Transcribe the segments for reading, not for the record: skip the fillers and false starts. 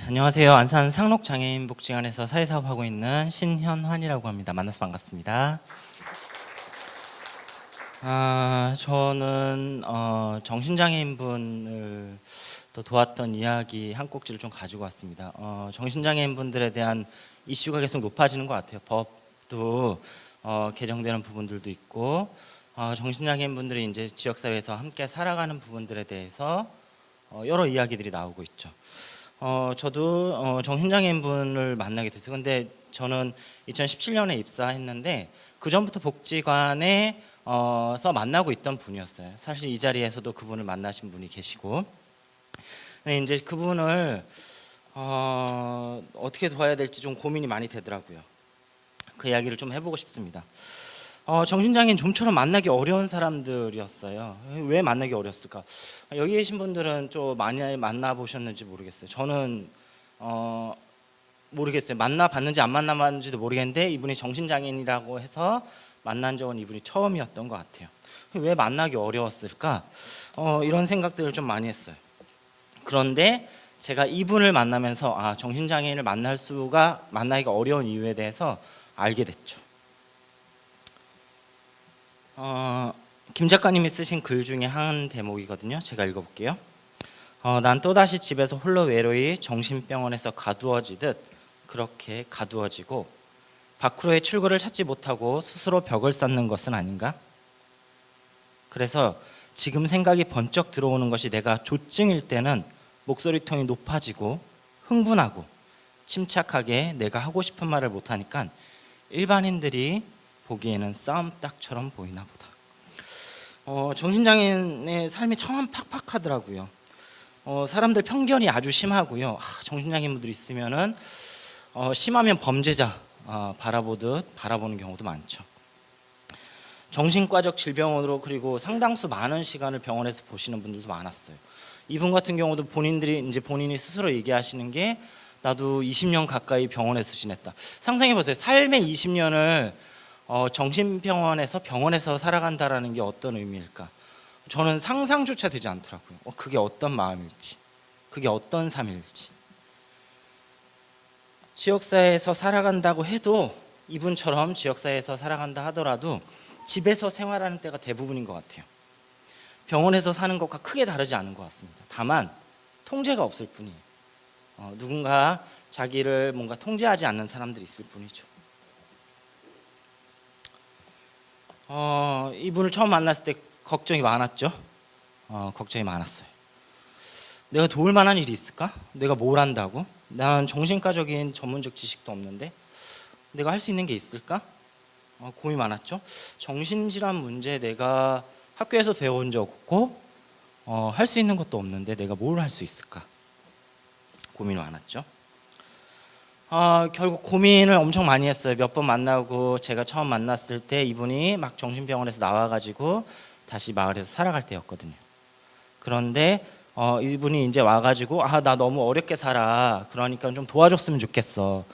안녕하세요. 안산 상록장애인복지관에서 사회사업하고 있는 신현환이라고 합니다. 만나서 반갑습니다. 저는 정신장애인분을 또 도왔던 이야기 한 꼭지를 좀 가지고 왔습니다. 정신장애인분들에 대한 이슈가 계속 높아지는 것 같아요. 법도 개정되는 부분들도 있고, 정신장애인분들이 이제 지역사회에서 함께 살아가는 부분들에 대해서 여러 이야기들이 나오고 있죠. 저도 정신장애인분을 만나게 됐어요. 근데 저는 2017년에 입사했는데 그 전부터 복지관에 서 만나고 있던 분이었어요. 사실 이 자리에서도 그분을 만나신 분이 계시고, 근데 이제 그분을 어떻게 도와야 될지 좀 고민이 많이 되더라고요. 그 이야기를 좀 해보고 싶습니다. 정신장애인 좀처럼 만나기 어려운 사람들이었어요. 왜 만나기 어렸을까? 여기 계신 분들은 좀 많이 만나보셨는지 모르겠어요. 저는 모르겠어요. 만나봤는지 안 만나봤는지도 모르겠는데 이분이 정신장애인이라고 해서 만난 적은 이분이 처음이었던 것 같아요. 왜 만나기 어려웠을까? 이런 생각들을 좀 많이 했어요. 그런데 제가 이분을 만나면서 정신장애인을 만나기가 어려운 이유에 대해서 알게 됐죠. 김 작가님이 쓰신 글 중에 한 대목이거든요. 제가 읽어볼게요. 난 또다시 집에서 홀로 외로이 정신병원에서 가두어지듯 그렇게 가두어지고 밖으로의 출구를 찾지 못하고 스스로 벽을 쌓는 것은 아닌가? 그래서 지금 생각이 번쩍 들어오는 것이 내가 조증일 때는 목소리 톤이 높아지고 흥분하고 침착하게 내가 하고 싶은 말을 못하니까 일반인들이 보기에는 싸움닭처럼 보이나 보다. 정신장애인의 삶이 참 팍팍하더라고요. 사람들 편견이 아주 심하고요. 정신장애인분들이 있으면은 심하면 범죄자 바라보듯 바라보는 경우도 많죠. 정신과적 질병으로 그리고 상당수 많은 시간을 병원에서 보시는 분들도 많았어요. 이분 같은 경우도 본인이 스스로 얘기하시는 게 나도 20년 가까이 병원에서 지냈다. 상상해 보세요. 삶의 20년을 정신병원에서 병원에서 살아간다라는 게 어떤 의미일까? 저는 상상조차 되지 않더라고요. 그게 어떤 마음일지, 그게 어떤 삶일지. 지역사회에서 살아간다고 해도 이분처럼 지역사회에서 살아간다 하더라도 집에서 생활하는 때가 대부분인 것 같아요. 병원에서 사는 것과 크게 다르지 않은 것 같습니다. 다만 통제가 없을 뿐이에요. 누군가 자기를 뭔가 통제하지 않는 사람들이 있을 뿐이죠. 이분을 처음 만났을 때 걱정이 많았죠. 걱정이 많았어요. 내가 도울 만한 일이 있을까? 내가 뭘 한다고? 난 정신과적인 전문적 지식도 없는데 내가 할 수 있는 게 있을까? 고민이 많았죠. 정신질환 문제 내가 학교에서 배워온 적 없고 할 수 있는 것도 없는데 내가 뭘 할 수 있을까? 고민이 많았죠. 결국 고민을 엄청 많이 했어요. 몇 번 만나고 제가 처음 만났을 때 이분이 막 정신병원에서 나와가지고 다시 마을에서 살아갈 때였거든요. 그런데 이분이 이제 와가지고 나 너무 어렵게 살아. 그러니까 좀 도와줬으면 좋겠어.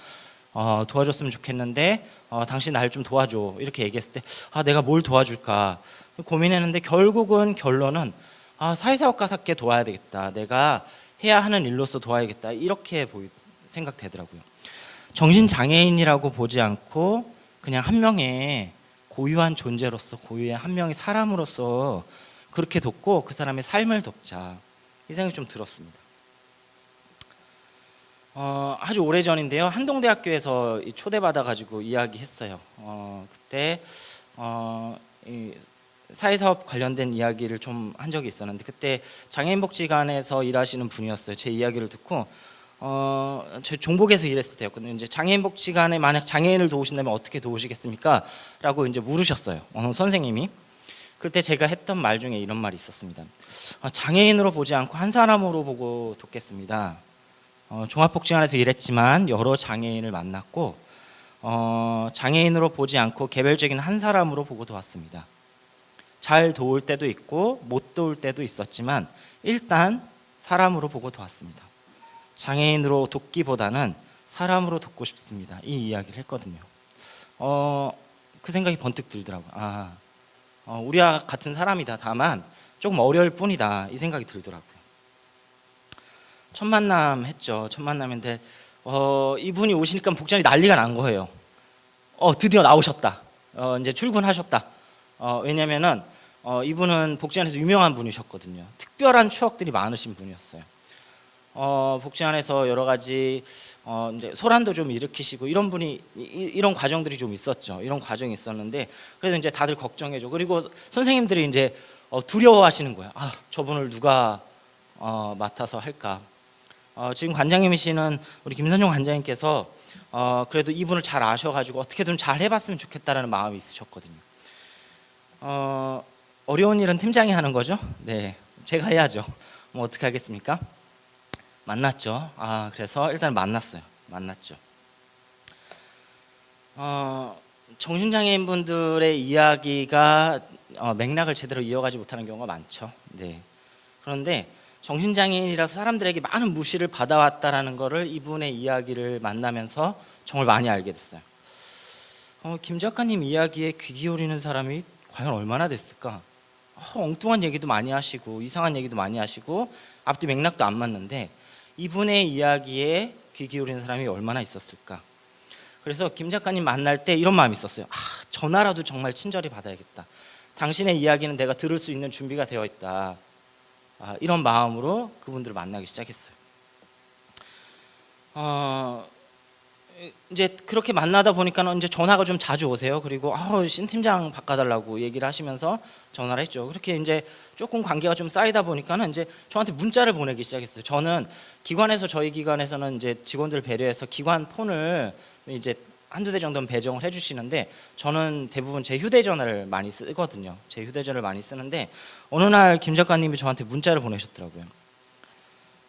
도와줬으면 좋겠는데 당신 날 좀 도와줘. 이렇게 얘기했을 때 내가 뭘 도와줄까 고민했는데 결론은 사회사업가답게 도와야 되겠다. 내가 해야 하는 일로서 도와야겠다. 이렇게 생각되더라고요. 정신장애인이라고 보지 않고 그냥 한 명의 고유한 존재로서 고유의 한 명의 사람으로서 그렇게 돕고 그 사람의 삶을 돕자 이 생각이 좀 들었습니다. 아주 오래전인데요. 한동대학교에서 초대받아가지고 이야기했어요. 그때 이 사회사업 관련된 이야기를 좀 한 적이 있었는데 그때 장애인복지관에서 일하시는 분이었어요. 제 이야기를 듣고 제 종복에서 일했을 때였거든요. 이제 장애인복지관에 만약 장애인을 도우신다면 어떻게 도우시겠습니까? 라고 이제 물으셨어요. 선생님이. 그때 제가 했던 말 중에 이런 말이 있었습니다. 장애인으로 보지 않고 한 사람으로 보고 돕겠습니다. 종합복지관에서 일했지만 여러 장애인을 만났고 장애인으로 보지 않고 개별적인 한 사람으로 보고 도왔습니다. 잘 도울 때도 있고 못 도울 때도 있었지만 일단 사람으로 보고 도왔습니다. 장애인으로 돕기보다는 사람으로 돕고 싶습니다. 이 이야기를 했거든요. 그 생각이 번뜩 들더라고요. 우리와 같은 사람이다. 다만 조금 어려울 뿐이다. 이 생각이 들더라고요. 첫 만남 했죠. 첫 만남인데 이분이 오시니까 복지관이 난리가 난 거예요. 드디어 나오셨다. 이제 출근하셨다. 왜냐면은 이분은 복지관에서 유명한 분이셨거든요. 특별한 추억들이 많으신 분이었어요. 복지관에서 여러 가지 이제 소란도 좀 일으키시고 이런 분이 이런 과정들이 좀 있었죠. 이런 과정이 있었는데 그래서 이제 다들 걱정해줘. 그리고 선생님들이 이제 두려워하시는 거예요. 저분을 누가 맡아서 할까? 지금 관장님이시는 우리 김선용 관장님께서 그래도 이분을 잘 아셔가지고 어떻게든 잘 해봤으면 좋겠다라는 마음이 있으셨거든요. 어려운 일은 팀장이 하는 거죠. 네, 제가 해야죠. 뭐 어떻게 하겠습니까? 만났죠. 그래서 일단 만났죠. 정신장애인 분들의 이야기가 맥락을 제대로 이어가지 못하는 경우가 많죠. 네. 그런데 정신장애인이라서 사람들에게 많은 무시를 받아왔다라는 것을 이분의 이야기를 만나면서 정말 많이 알게 됐어요. 김 작가님 이야기에 귀 기울이는 사람이 과연 얼마나 됐을까? 엉뚱한 얘기도 많이 하시고 이상한 얘기도 많이 하시고 앞뒤 맥락도 안 맞는데 이분의 이야기에 귀 기울이는 사람이 얼마나 있었을까? 그래서 김 작가님 만날 때 이런 마음이 있었어요. 전화라도 정말 친절히 받아야겠다. 당신의 이야기는 내가 들을 수 있는 준비가 되어 있다. 이런 마음으로 그분들을 만나기 시작했어요. 이제 그렇게 만나다 보니까는 이제 전화가 좀 자주 오세요. 그리고 신 팀장 바꿔달라고 얘기를 하시면서 전화를 했죠. 그렇게 이제 조금 관계가 좀 쌓이다 보니까는 이제 저한테 문자를 보내기 시작했어요. 저는 저희 기관에서는 이제 직원들 배려해서 기관 폰을 이제 한두 대 정도는 배정을 해주시는데 저는 대부분 제 휴대전화를 많이 쓰거든요. 제 휴대전화를 많이 쓰는데 어느 날 김 작가님이 저한테 문자를 보내셨더라고요.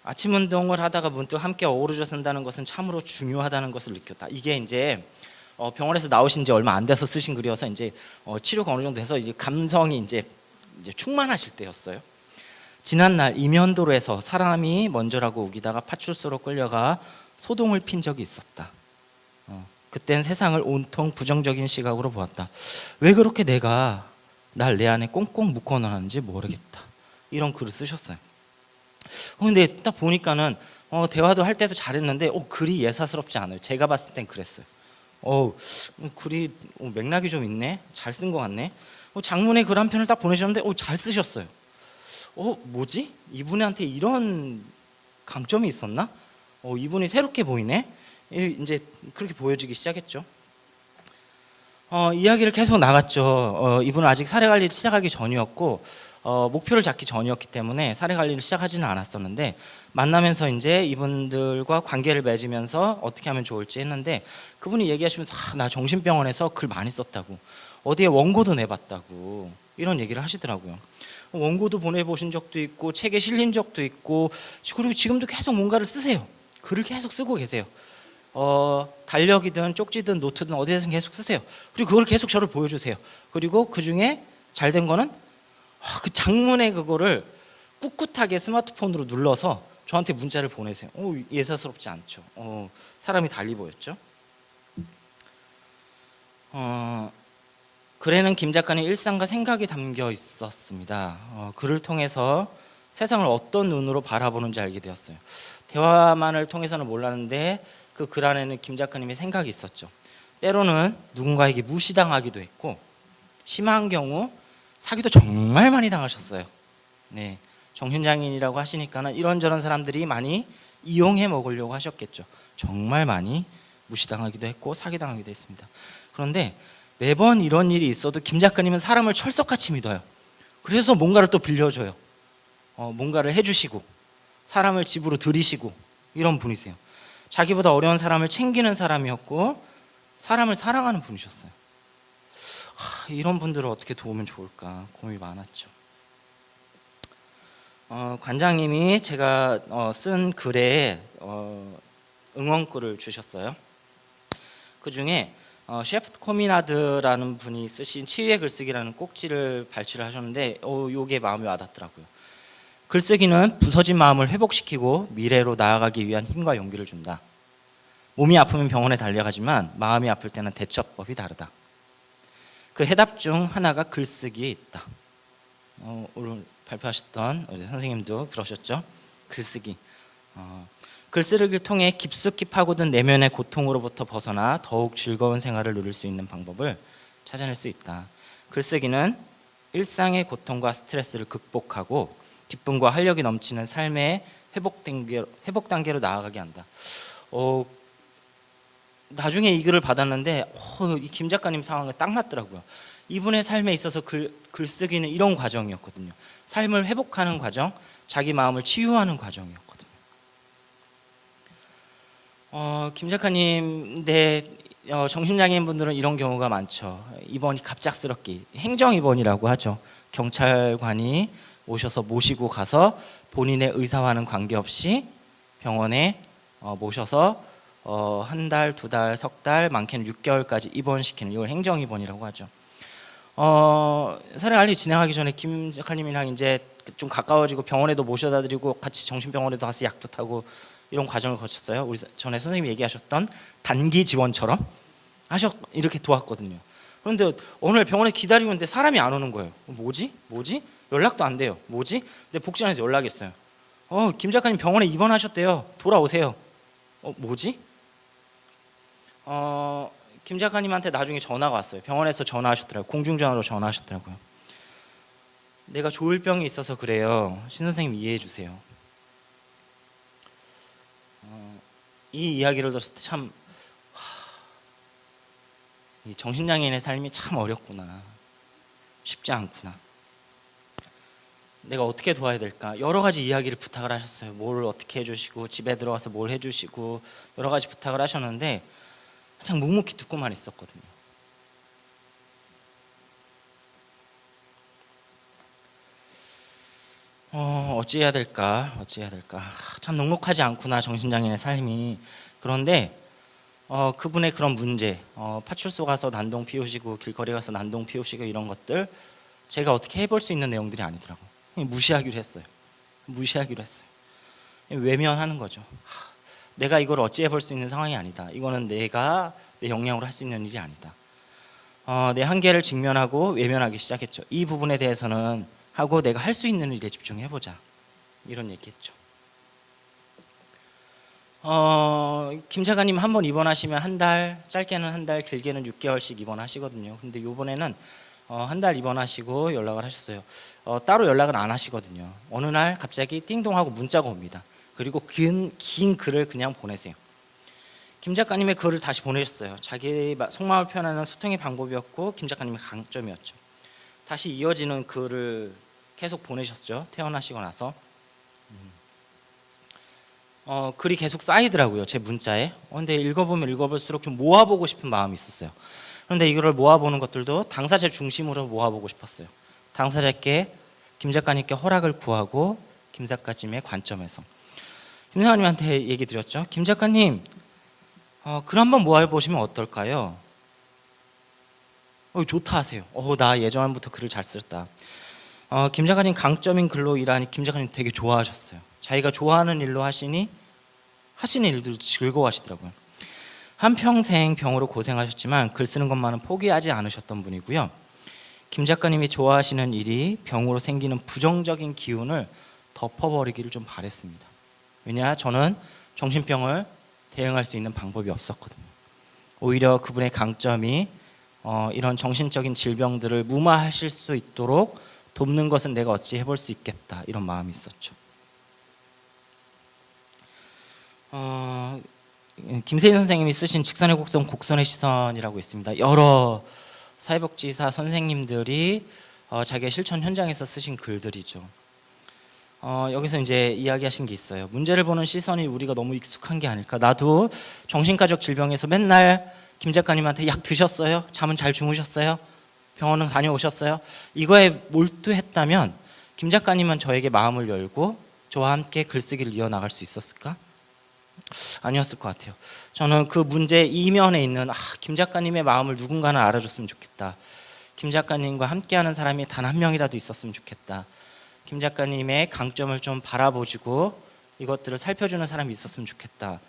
아침 운동을 하다가 문득 함께 어우러져 산다는 것은 참으로 중요하다는 것을 느꼈다. 이게 이제 병원에서 나오신 지 얼마 안 돼서 쓰신 글이어서 이제 치료가 어느 정도 돼서 이제 감성이 이제 충만하실 때였어요. 지난날 이면도로에서 사람이 먼저라고 우기다가 파출소로 끌려가 소동을 핀 적이 있었다. 그땐 세상을 온통 부정적인 시각으로 보았다. 왜 그렇게 내가 날 내 안에 꽁꽁 묶어놨는지 모르겠다. 이런 글을 쓰셨어요. 근데 딱 보니까는 대화도 할 때도 잘했는데 글이 예사스럽지 않아요. 제가 봤을 땐 그랬어요. 글이 맥락이 좀 있네. 잘 쓴 것 같네. 장문의 글 한 편을 딱 보내셨는데 잘 쓰셨어요. 뭐지? 이분한테 이런 강점이 있었나? 이분이 새롭게 보이네. 이제 그렇게 보여지기 시작했죠. 이야기를 계속 나갔죠. 이분은 아직 사례 관리를 시작하기 전이었고 목표를 잡기 전이었기 때문에 사례 관리를 시작하지는 않았었는데 만나면서 이제 이분들과 관계를 맺으면서 어떻게 하면 좋을지 했는데 그분이 얘기하시면서 나 정신병원에서 글 많이 썼다고 어디에 원고도 내봤다고 이런 얘기를 하시더라고요. 원고도 보내보신 적도 있고 책에 실린 적도 있고 그리고 지금도 계속 뭔가를 쓰세요. 글을 계속 쓰고 계세요. 달력이든 쪽지든 노트든 어디에든 계속 쓰세요. 그리고 그걸 계속 저를 보여주세요. 그리고 그 중에 잘된 거는 그 장문의 그거를 꿋꿋하게 스마트폰으로 눌러서 저한테 문자를 보내세요. 예사스럽지 않죠. 사람이 달리 보였죠. 글에는 김 작가님 일상과 생각이 담겨 있었습니다. 글을 통해서 세상을 어떤 눈으로 바라보는지 알게 되었어요. 대화만을 통해서는 몰랐는데 그 글 안에는 김 작가님의 생각이 있었죠. 때로는 누군가에게 무시당하기도 했고 심한 경우 사기도 정말 많이 당하셨어요. 네, 정신장애인이라고 하시니까는 이런저런 사람들이 많이 이용해 먹으려고 하셨겠죠. 정말 많이 무시당하기도 했고 사기당하기도 했습니다. 그런데 매번 이런 일이 있어도 김 작가님은 사람을 철석같이 믿어요. 그래서 뭔가를 또 빌려줘요. 뭔가를 해주시고 사람을 집으로 들이시고 이런 분이세요. 자기보다 어려운 사람을 챙기는 사람이었고 사람을 사랑하는 분이셨어요. 이런 분들을 어떻게 도우면 좋을까 고민이 많았죠. 관장님이 제가 쓴 글에 응원글을 주셨어요. 그 중에 셰프 코미나드라는 분이 쓰신 치유의 글쓰기라는 꼭지를 발췌를 하셨는데 요게 마음에 와닿더라고요. 글쓰기는 부서진 마음을 회복시키고 미래로 나아가기 위한 힘과 용기를 준다. 몸이 아프면 병원에 달려가지만 마음이 아플 때는 대처법이 다르다. 그 해답 중 하나가 글쓰기에 있다. 오늘 발표하셨던 선생님도 그러셨죠. 글쓰기. 글쓰기를 통해 깊숙이 파고든 내면의 고통으로부터 벗어나 더욱 즐거운 생활을 누릴 수 있는 방법을 찾아낼 수 있다. 글쓰기는 일상의 고통과 스트레스를 극복하고 기쁨과 활력이 넘치는 삶의 회복 단계로 나아가게 한다. 나중에 이 글을 받았는데 이 김 작가님 상황에 딱 맞더라고요. 이분의 삶에 있어서 글쓰기는 이런 과정이었거든요. 삶을 회복하는 과정, 자기 마음을 치유하는 과정이었거든요. 김 작가님, 정신장애인 분들은 이런 경우가 많죠. 입원이 갑작스럽게 행정 입원이라고 하죠. 경찰관이 오셔서 모시고 가서 본인의 의사와는 관계없이 병원에 모셔서 한 달, 두 달, 석 달, 많게는 6개월까지 입원시키는 이걸 행정 입원이라고 하죠. 사례 관리 진행하기 전에 김 작가님이랑 이제 좀 가까워지고 병원에도 모셔다 드리고 같이 정신병원에도 가서 약도 타고 이런 과정을 거쳤어요. 우리 전에 선생님이 얘기하셨던 단기 지원처럼 이렇게 도왔거든요. 그런데 오늘 병원에 기다리고 있는데 사람이 안 오는 거예요. 뭐지? 연락도 안 돼요. 뭐지? 근데 복지관에서 연락했어요. 김 작가님 병원에 입원하셨대요. 돌아오세요. 뭐지? 김 작가님한테 나중에 전화가 왔어요. 병원에서 전화하셨더라고요. 공중전화로 전화하셨더라고요. 내가 조울병이 있어서 그래요. 신 선생님 이해해 주세요. 이 이야기를 들었을 때 참 이 정신장애인의 삶이 참 어렵구나. 쉽지 않구나. 내가 어떻게 도와야 될까? 여러 가지 이야기를 부탁을 하셨어요. 뭘 어떻게 해주시고 집에 들어가서 뭘 해주시고 여러 가지 부탁을 하셨는데 그냥 묵묵히 듣고만 있었거든요. 어찌해야 될까? 참 넉넉하지 않구나, 정신장애인의 삶이. 그런데 그분의 그런 문제, 파출소 가서 난동 피우시고 길거리 가서 난동 피우시고 이런 것들 제가 어떻게 해볼 수 있는 내용들이 아니더라고요. 무시하기로 했어요. 외면하는 거죠. 내가 이걸 어찌 해볼 수 있는 상황이 아니다. 이거는 내가 내 역량으로 할 수 있는 일이 아니다. 내 한계를 직면하고 외면하기 시작했죠. 이 부분에 대해서는 하고 내가 할 수 있는 일에 집중해보자. 이런 얘기했죠. 김 작가님 한 번 입원하시면 한 달, 짧게는 한 달, 길게는 6개월씩 입원하시거든요. 근데 이번에는 한 달 입원하시고 연락을 하셨어요. 따로 연락은 안 하시거든요. 어느 날 갑자기 띵동하고 문자가 옵니다. 그리고 긴 글을 그냥 보내세요. 김 작가님의 글을 다시 보내셨어요. 자기 속마음을 표현하는 소통의 방법이었고 김 작가님의 강점이었죠. 다시 이어지는 글을 계속 보내셨죠. 퇴원하시고 나서 글이 계속 쌓이더라고요. 제 문자에. 근데 읽어보면 읽어볼수록 좀 모아보고 싶은 마음이 있었어요. 그런데 이거를 모아보는 것들도 당사자 중심으로 모아보고 싶었어요. 당사자께 김 작가님께 허락을 구하고 김 작가님의 관점에서 김 작가님한테 얘기 드렸죠. 김 작가님 글 한번 모아보시면 어떨까요? 좋다 하세요. 나 예전부터 글을 잘 썼다. 김 작가님 강점인 글로 일하니 김 작가님 되게 좋아하셨어요. 자기가 좋아하는 일로 하시는 일들도 즐거워하시더라고요. 한평생 병으로 고생하셨지만 글 쓰는 것만은 포기하지 않으셨던 분이고요. 김 작가님이 좋아하시는 일이 병으로 생기는 부정적인 기운을 덮어버리기를 좀 바랬습니다. 왜냐? 저는 정신병을 대응할 수 있는 방법이 없었거든요. 오히려 그분의 강점이 이런 정신적인 질병들을 무마하실 수 있도록 돕는 것은 내가 어찌 해볼 수 있겠다, 이런 마음이 있었죠. 김세인 선생님이 쓰신 직선의 곡선, 곡선의 시선이라고 있습니다. 여러 사회복지사 선생님들이 자기의 실천 현장에서 쓰신 글들이죠. 여기서 이제 이야기하신 게 있어요. 문제를 보는 시선이 우리가 너무 익숙한 게 아닐까. 나도 정신과적 질병에서 맨날 김 작가님한테 약 드셨어요? 잠은 잘 주무셨어요? 병원은 다녀오셨어요? 이거에 몰두했다면 김 작가님은 저에게 마음을 열고 저와 함께 글쓰기를 이어나갈 수 있었을까? 아니었을 것 같아요. 저는 그 문제 이면에 있는 김 작가님의 마음을 누군가는 알아줬으면 좋겠다. 김 작가님과 함께하는 사람이 단 한 명이라도 있었으면 좋겠다. 김 작가님의 강점을 좀 바라보시고 이것들을 살펴주는 사람이 있었으면 좋겠다.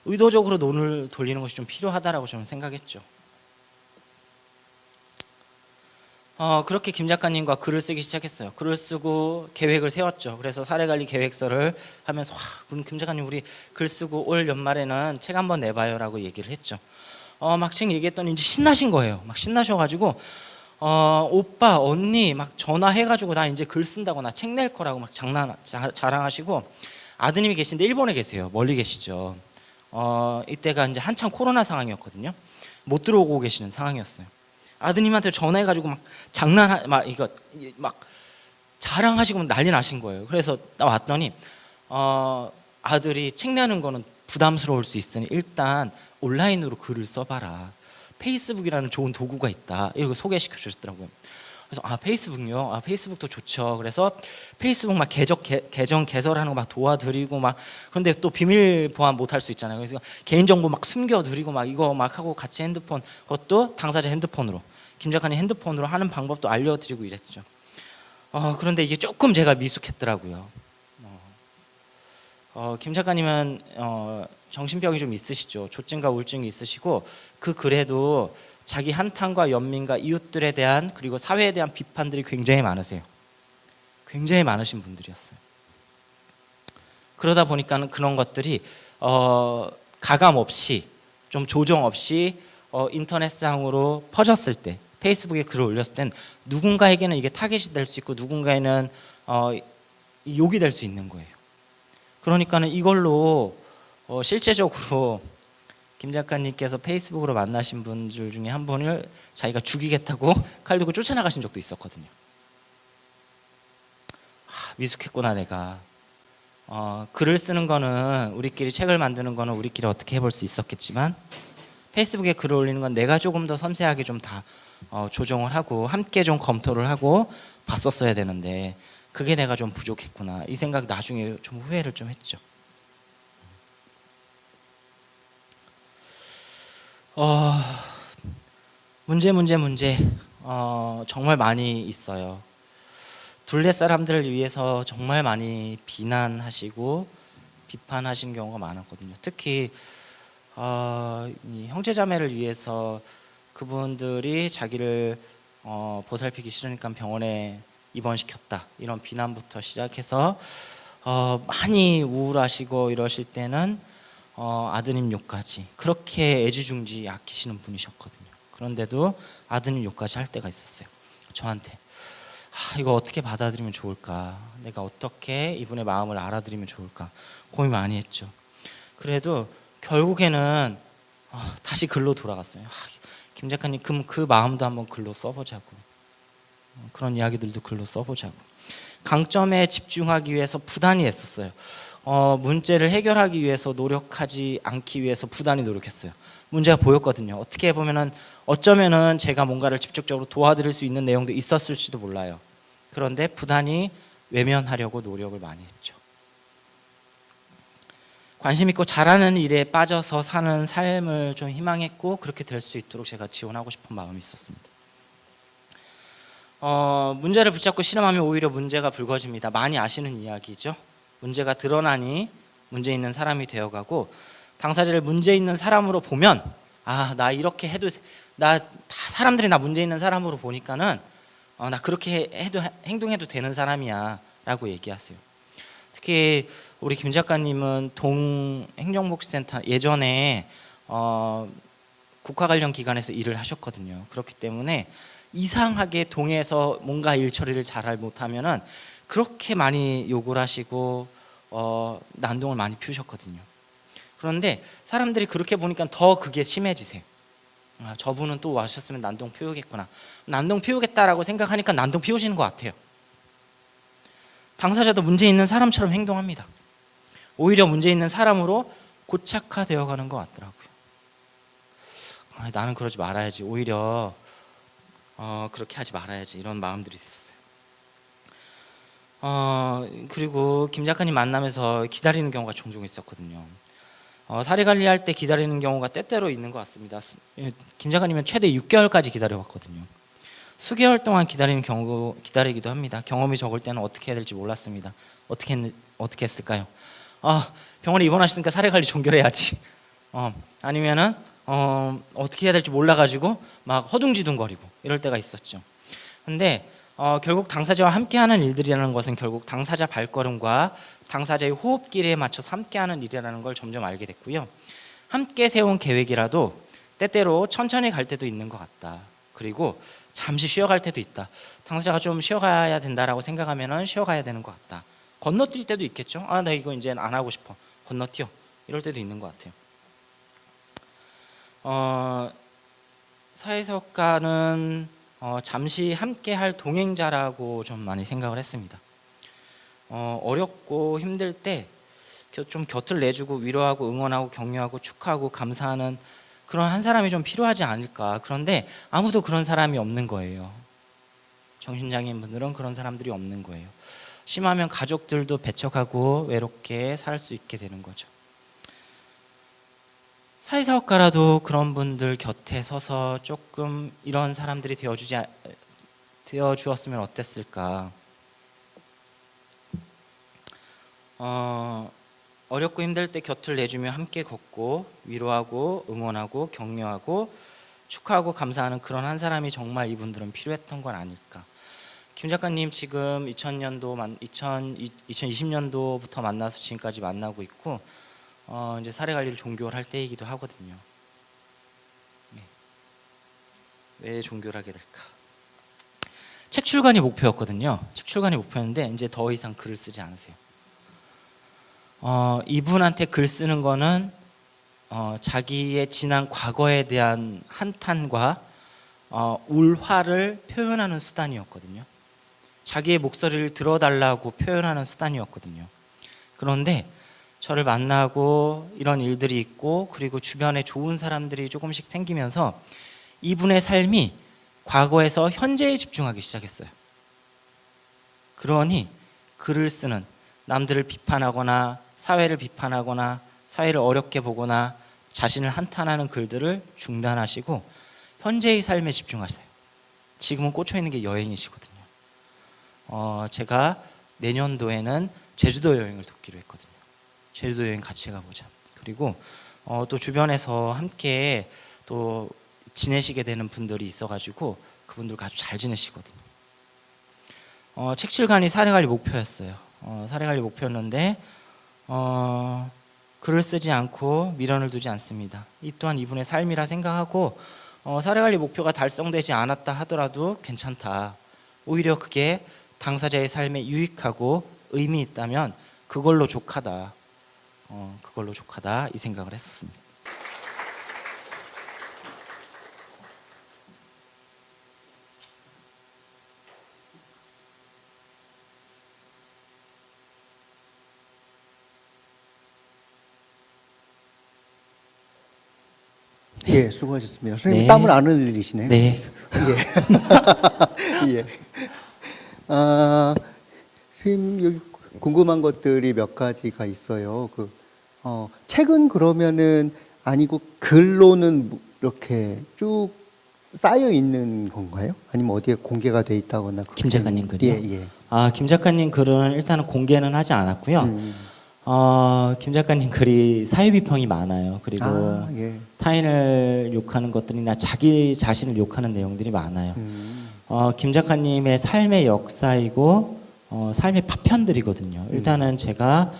의도적으로 논을 돌리는 것이 좀 필요하다라고 저는 생각했죠. 그렇게 김 작가님과 글을 쓰기 시작했어요. 글을 쓰고 계획을 세웠죠. 그래서 사례관리 계획서를 하면서 그럼 김 작가님 우리 글 쓰고 올 연말에는 책 한번 내봐요라고 얘기를 했죠. 막 책 얘기했더니 이제 신나신 거예요. 막 신나셔가지고 오빠 언니 막 전화해가지고 나 이제 글 쓴다고 나 책 낼 거라고 막 자랑하시고, 아드님이 계신데 일본에 계세요. 멀리 계시죠. 이때가 이제 한참 코로나 상황이었거든요. 못 들어오고 계시는 상황이었어요. 아드님한테 전화해가지고 막 이거 막 자랑하시고 난리 나신 거예요. 그래서 나 왔더니 아들이 책 내는 거는 부담스러울 수 있으니 일단 온라인으로 글을 써봐라. 페이스북이라는 좋은 도구가 있다. 이렇게 소개시켜 주셨더라고요. 그래서 페이스북요. 페이스북도 좋죠. 그래서 페이스북 막 계정 개설하는 거 막 도와드리고 막, 그런데 또 비밀 보안 못 할 수 있잖아요. 그래서 개인 정보 막 숨겨드리고 막 이거 막 하고 같이 핸드폰, 그것도 당사자 핸드폰으로, 김 작가님 핸드폰으로 하는 방법도 알려드리고 이랬죠. 그런데 이게 조금 제가 미숙했더라고요. 김 작가님은 정신병이 좀 있으시죠. 조증과 우울증이 있으시고, 그 글에도 자기 한탄과 연민과 이웃들에 대한, 그리고 사회에 대한 비판들이 굉장히 많으세요. 굉장히 많으신 분들이었어요. 그러다 보니까는 그런 것들이 가감 없이, 좀 조정 없이 인터넷상으로 퍼졌을 때, 페이스북에 글을 올렸을 땐 누군가에게는 이게 타겟이 될 수 있고 누군가에는 욕이 될 수 있는 거예요. 그러니까는 이걸로 실제적으로 김 작가님께서 페이스북으로 만나신 분들 중에 한 분을 자기가 죽이겠다고 칼 들고 쫓아나가신 적도 있었거든요. 미숙했구나 내가. 글을 쓰는 거는, 우리끼리 책을 만드는 거는 우리끼리 어떻게 해볼 수 있었겠지만, 페이스북에 글을 올리는 건 내가 조금 더 섬세하게 좀 다 조정을 하고 함께 좀 검토를 하고 봤었어야 되는데, 그게 내가 좀 부족했구나, 이 생각 나중에 좀 후회를 좀 했죠. 문제 정말 많이 있어요. 둘레 사람들을 위해서 정말 많이 비난하시고 비판하신 경우가 많았거든요. 특히 이 형제자매를 위해서 그분들이 자기를 보살피기 싫으니까 병원에 입원시켰다, 이런 비난부터 시작해서 많이 우울하시고 이러실 때는 아드님 욕까지, 그렇게 애지중지 아끼시는 분이셨거든요. 그런데도 아드님 욕까지 할 때가 있었어요. 저한테 이거 어떻게 받아들이면 좋을까, 내가 어떻게 이분의 마음을 알아들이면 좋을까 고민 많이 했죠. 그래도 결국에는 다시 글로 돌아갔어요. 김 작가님 그 마음도 한번 글로 써보자고, 그런 이야기들도 글로 써보자고. 강점에 집중하기 위해서 부단히 애썼어요. 문제를 해결하기 위해서 노력하지 않기 위해서 부단히 노력했어요. 문제가 보였거든요. 어떻게 보면은 어쩌면은 제가 뭔가를 직접적으로 도와드릴 수 있는 내용도 있었을지도 몰라요. 그런데 부단히 외면하려고 노력을 많이 했죠. 관심 있고 잘하는 일에 빠져서 사는 삶을 좀 희망했고, 그렇게 될 수 있도록 제가 지원하고 싶은 마음이 있었습니다. 문제를 붙잡고 실험하면 오히려 문제가 불거집니다. 많이 아시는 이야기죠. 문제가 드러나니 문제 있는 사람이 되어가고, 당사자를 문제 있는 사람으로 보면 나 이렇게 해도, 사람들이 나 문제 있는 사람으로 보니까는 나 그렇게 해도 행동해도 되는 사람이야 라고 얘기하세요. 특히 우리 김 작가님은 동행정복지센터 예전에 국가 관련 기관에서 일을 하셨거든요. 그렇기 때문에 이상하게 동에서 뭔가 일 처리를 잘 못하면은 그렇게 많이 욕을 하시고 난동을 많이 피우셨거든요. 그런데 사람들이 그렇게 보니까 더 그게 심해지세요. 저분은 또 와셨으면 난동 피우겠구나, 난동 피우겠다라고 생각하니까 난동 피우시는 것 같아요. 당사자도 문제 있는 사람처럼 행동합니다. 오히려 문제 있는 사람으로 고착화되어 가는 것 같더라고요. 나는 그러지 말아야지, 오히려 그렇게 하지 말아야지, 이런 마음들이 있었어요. 그리고 김 작가님 만나면서 기다리는 경우가 종종 있었거든요. 사례 관리할 때 기다리는 경우가 때때로 있는 것 같습니다. 김 작가님은 최대 6개월까지 기다려왔거든요. 수개월 동안 기다리기도 합니다. 경험이 적을 때는 어떻게 해야 될지 몰랐습니다. 어떻게 했을까요? 병원에 입원하시니까 사례 관리 종결해야지. 아니면은 어떻게 해야 될지 몰라가지고 막 허둥지둥거리고 이럴 때가 있었죠. 근데 결국 당사자와 함께하는 일들이라는 것은 결국 당사자 발걸음과 당사자의 호흡길에 맞춰서 함께하는 일이라는 걸 점점 알게 됐고요. 함께 세운 계획이라도 때때로 천천히 갈 때도 있는 것 같다. 그리고 잠시 쉬어갈 때도 있다. 당사자가 좀 쉬어가야 된다라고 생각하면은 쉬어가야 되는 것 같다. 건너뛸 때도 있겠죠. 아, 나 이거 이제 안 하고 싶어. 건너뛰어. 이럴 때도 있는 것 같아요. 사회사업가는 잠시 함께할 동행자라고 좀 많이 생각을 했습니다. 어렵고 힘들 때 좀 곁을 내주고 위로하고 응원하고 격려하고 축하하고 감사하는 그런 한 사람이 좀 필요하지 않을까. 그런데 아무도 그런 사람이 없는 거예요. 정신장애인 분들은 그런 사람들이 없는 거예요. 심하면 가족들도 배척하고 외롭게 살 수 있게 되는 거죠. 사회사업가라도 그런 분들 곁에 서서 조금 이런 사람들이 되어주었으면 어땠을까. 어렵고 힘들 때 곁을 내주며 함께 걷고 위로하고 응원하고 격려하고 축하하고 감사하는 그런 한 사람이 정말 이분들은 필요했던 건 아닐까. 김 작가님 지금 2020년도부터 만나서 지금까지 만나고 있고 이제 사례관리를 종교를 할 때이기도 하거든요. 네. 왜 종교를 하게 될까? 책 출간이 목표였거든요. 책 출간이 목표였는데 이제 더 이상 글을 쓰지 않으세요. 이분한테 글 쓰는 거는 자기의 지난 과거에 대한 한탄과 울화를 표현하는 수단이었거든요. 자기의 목소리를 들어달라고 표현하는 수단이었거든요. 그런데 저를 만나고 이런 일들이 있고 그리고 주변에 좋은 사람들이 조금씩 생기면서 이분의 삶이 과거에서 현재에 집중하기 시작했어요. 그러니 글을 쓰는, 남들을 비판하거나 사회를 비판하거나 사회를 어렵게 보거나 자신을 한탄하는 글들을 중단하시고 현재의 삶에 집중하세요. 지금은 꽂혀 있는 게 여행이시거든요. 제가 내년도에는 제주도 여행을 돕기로 했거든요. 제주도 여행 같이 가보자. 그리고 또 주변에서 함께 또 지내시게 되는 분들이 있어가지고 그분들과 아주 잘 지내시거든요. 책 출간이 사례관리 목표였어요. 사례관리 목표였는데 글을 쓰지 않고 미련을 두지 않습니다. 이 또한 이분의 삶이라 생각하고 사례관리 목표가 달성되지 않았다 하더라도 괜찮다. 오히려 그게 당사자의 삶에 유익하고 의미 있다면 그걸로 족하다. 그걸로 족하다 이 생각을 했었습니다. 예, 수고하셨습니다. 선생님 네. 땀을 안 흘리시네요. 네. 예. 예. 선생님 여기 궁금한 것들이 몇 가지가 있어요. 책은 그러면은 아니고 글로는 이렇게 쭉 쌓여 있는 건가요? 아니면 어디에 공개가 돼 있다거나? 김 작가님 글이요? 예, 예. 김 작가님 글은 일단은 공개는 하지 않았고요. 김 작가님 글이 사회 비평이 많아요. 그리고 예. 타인을 욕하는 것들이나 자기 자신을 욕하는 내용들이 많아요. 김 작가님의 삶의 역사이고 삶의 파편들이거든요. 일단은 제가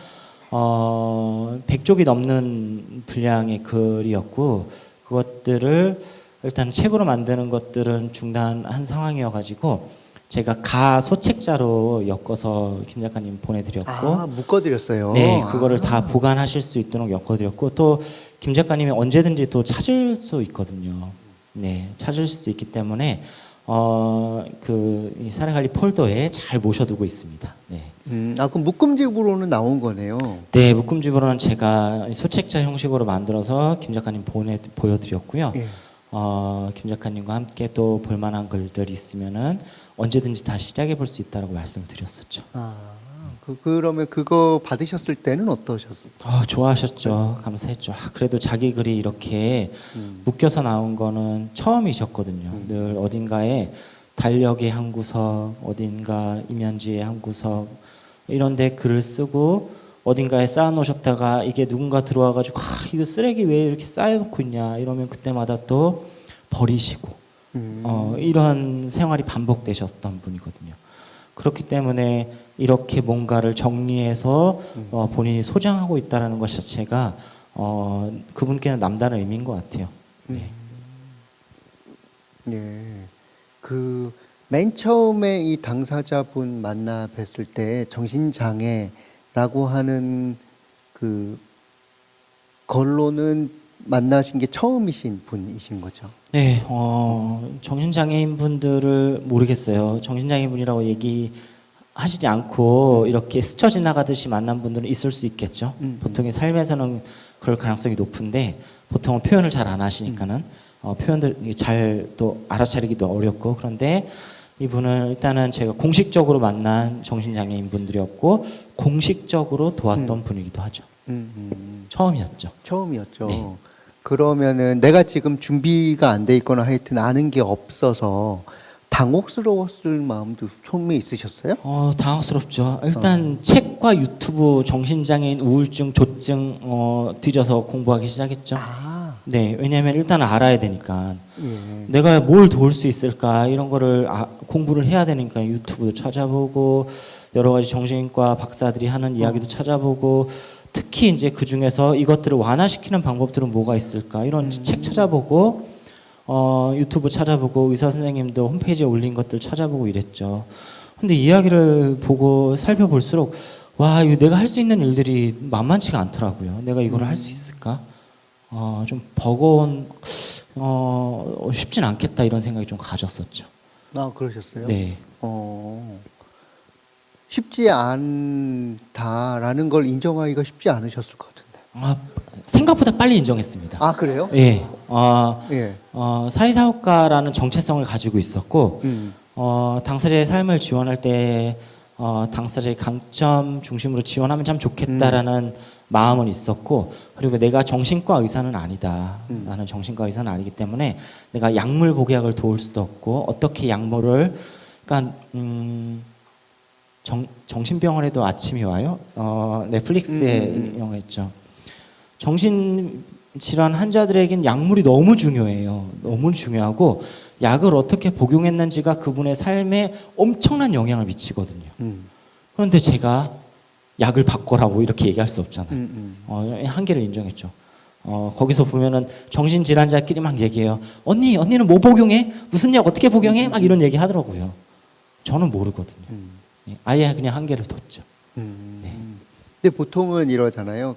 100쪽이 넘는 분량의 글이었고 그것들을 일단 책으로 만드는 것들은 중단한 상황이어가지고 제가 가소책자로 엮어서 김 작가님 보내드렸고 묶어드렸어요. 네, 그거를 다 보관하실 수 있도록 엮어드렸고 또 김 작가님이 언제든지 또 찾을 수 있거든요. 네, 찾을 수도 있기 때문에 이 사례관리 폴더에 잘 모셔두고 있습니다. 네. 그럼 묶음집으로는 나온 거네요. 네, 묶음집으로는 제가 소책자 형식으로 만들어서 김 작가님 보여드렸고요. 예. 김 작가님과 함께 또 볼만한 글들이 있으면은 언제든지 다시 시작해 볼 수 있다라고 말씀을 드렸었죠. 그러면 그거 받으셨을 때는 어떠셨어요? 좋아하셨죠. 감사했죠. 그래도 자기 글이 이렇게 묶여서 나온 거는 처음이셨거든요. 늘 어딘가에 달력의 한 구석, 어딘가 이면지의 한 구석 이런 데 글을 쓰고 어딘가에 쌓아놓으셨다가 이게 누군가 들어와가지고 이거 쓰레기 왜 이렇게 쌓여놓고 있냐 이러면 그때마다 또 버리시고 이런 생활이 반복되셨던 분이거든요. 그렇기 때문에 이렇게 뭔가를 정리해서 본인이 소장하고 있다는 것 자체가 그분께는 남다른 의미인 것 같아요. 네. 예. 그 맨 처음에 이 당사자분 만나 뵀을 때 정신장애라고 하는 그 걸로는 만나신 게 처음이신 분이신 거죠? 네, 정신장애인 분들을 모르겠어요. 정신장애인 분이라고 얘기하시지 않고 이렇게 스쳐 지나가듯이 만난 분들은 있을 수 있겠죠. 보통의 삶에서는 그럴 가능성이 높은데 보통은 표현을 잘 안 하시니까는 표현들 잘 또 알아차리기도 어렵고 그런데 이분은 일단은 제가 공식적으로 만난 정신장애인 분들이었고 공식적으로 도왔던 분이기도 하죠. 처음이었죠. 처음이었죠. 네. 그러면은 내가 지금 준비가 안 돼 있거나 하여튼 아는 게 없어서 당혹스러웠을 마음도 처음에 있으셨어요? 당황스럽죠. 일단 책과 유튜브 정신장애인 우울증, 조증 뒤져서 공부하기 시작했죠. 네, 왜냐하면 일단 알아야 되니까. 예. 내가 뭘 도울 수 있을까 이런 거를 공부를 해야 되니까 유튜브도 찾아보고 여러 가지 정신과 박사들이 하는 이야기도 찾아보고 특히 이제 그 중에서 이것들을 완화시키는 방법들은 뭐가 있을까 이런 책 찾아보고 유튜브 찾아보고 의사 선생님도 홈페이지에 올린 것들 찾아보고 이랬죠. 근데 이야기를 보고 살펴볼수록 와 이거 내가 할 수 있는 일들이 만만치가 않더라고요. 내가 이걸 할 수 있을까? 좀 버거운 쉽진 않겠다 이런 생각이 좀 가졌었죠. 아, 그러셨어요? 네. 쉽지 않다라는 걸 인정하기가 쉽지 않으셨을 것 같은데. 생각보다 빨리 인정했습니다. 아, 그래요? 예. 예. 사회사업가라는 정체성을 가지고 있었고, 당사자의 삶을 지원할 때, 당사자의 강점 중심으로 지원하면 참 좋겠다라는 마음은 있었고, 그리고 내가 정신과 의사는 아니다. 나는 정신과 의사는 아니기 때문에 내가 약물 복약을 도울 수도 없고, 어떻게 약물을, 그러니까, 정신병원에도 아침이 와요. 넷플릭스에 영화였죠. 정신질환 환자들에겐 약물이 너무 중요해요. 너무 중요하고 약을 어떻게 복용했는지가 그분의 삶에 엄청난 영향을 미치거든요. 그런데 제가 약을 바꿔라고 이렇게 얘기할 수 없잖아요. 한계를 인정했죠. 거기서 보면은 정신질환자끼리 막 얘기해요. 언니는 뭐 복용해? 무슨 약 어떻게 복용해? 막 이런 얘기 하더라고요. 저는 모르거든요. 아예 그냥 한계를 뒀죠. 네. 근데 보통은 이러잖아요.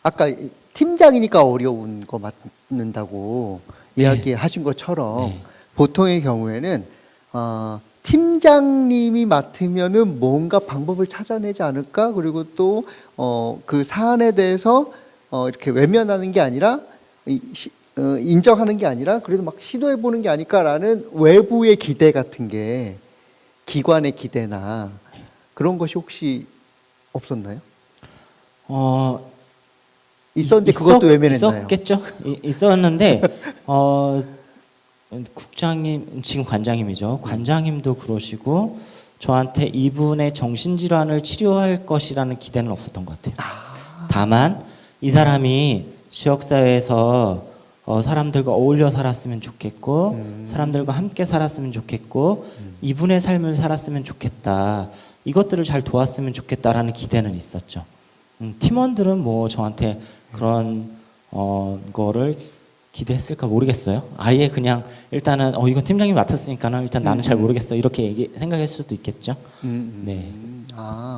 아까 팀장이니까 어려운 거 맡는다고 네. 이야기하신 것처럼 네. 보통의 경우에는 팀장님이 맡으면은 뭔가 방법을 찾아내지 않을까? 그리고 또 그 사안에 대해서 이렇게 외면하는 게 아니라 인정하는 게 아니라 그래도 막 시도해 보는 게 아닐까라는 외부의 기대 같은 게 기관의 기대나 그런 것이 혹시 없었나요? 있었는데 그것도 외면했나요? 있었겠죠. 있었는데 국장님 지금 관장님이죠. 관장님도 그러시고 저한테 이분의 정신질환을 치료할 것이라는 기대는 없었던 것 같아요. 다만 이 사람이 지역사회에서 사람들과 어울려 살았으면 좋겠고 사람들과 함께 살았으면 좋겠고 이분의 삶을 살았으면 좋겠다. 이것들을 잘 도왔으면 좋겠다라는 기대는 있었죠. 팀원들은 뭐 저한테 그런 거를 기대했을까 모르겠어요. 아예 그냥 일단은 이건 팀장님이 맡았으니까는 일단 나는 잘 모르겠어 이렇게 생각할 수도 있겠죠. 네.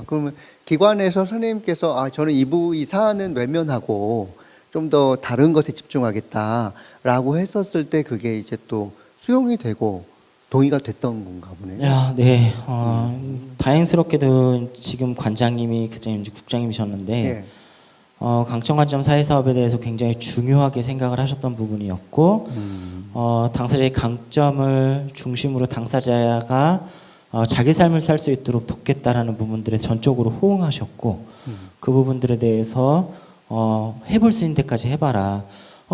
그러면 기관에서 선생님께서 저는 이 사안은 외면하고 좀 더 다른 것에 집중하겠다라고 했었을 때 그게 이제 또 수용이 되고 동의가 됐던 건가 보네요. 네. 다행스럽게도 지금 관장님이 그때 이제 국장님이셨는데 네. 강청관점 사회사업에 대해서 굉장히 중요하게 생각을 하셨던 부분이었고 당사자의 강점을 중심으로 당사자가 자기 삶을 살 수 있도록 돕겠다라는 부분들에 전적으로 호응하셨고 그 부분들에 대해서 해볼 수 있는 데까지 해봐라.